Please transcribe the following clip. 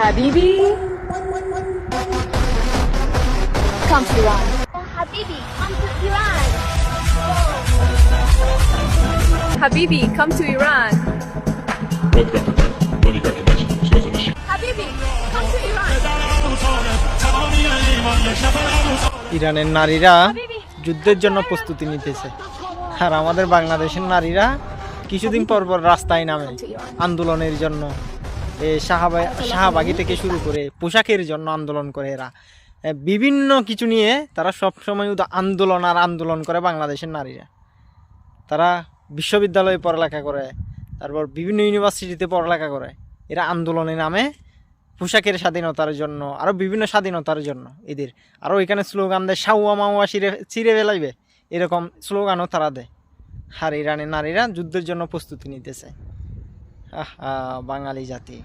Habibi, come to Iran. Habibi, come to Iran. Habibi, come to Iran. Habibi, come to Iran. ইরানের নারীরা যুদ্ধের জন্য প্রস্তুতি নিতেছে, আর আমাদের বাংলাদেশের নারীরা কিছুদিন পর পর রাস্তায় নামে আন্দোলনের জন্য। শাহবাগী থেকে শুরু করে পোশাকের জন্য আন্দোলন করে এরা, বিভিন্ন কিছু নিয়ে তারা সবসময় আন্দোলন আর আন্দোলন করে। বাংলাদেশের নারীরা তারা বিশ্ববিদ্যালয়ে পড়ালেখা করে, তারপর বিভিন্ন ইউনিভার্সিটিতে পড়ালেখা করে। এরা আন্দোলনে নামে পোশাকের স্বাধীনতার জন্য, আরও বিভিন্ন স্বাধীনতার জন্য। এদের আরও এখানে স্লোগান দেয়, সাউয়া মাউয়া চিরে ফেলাইবে, এরকম স্লোগানও তারা দেয়। আর ইরানের নারীরা যুদ্ধের জন্য প্রস্তুতি নিতেছে। বাঙালি জাতি।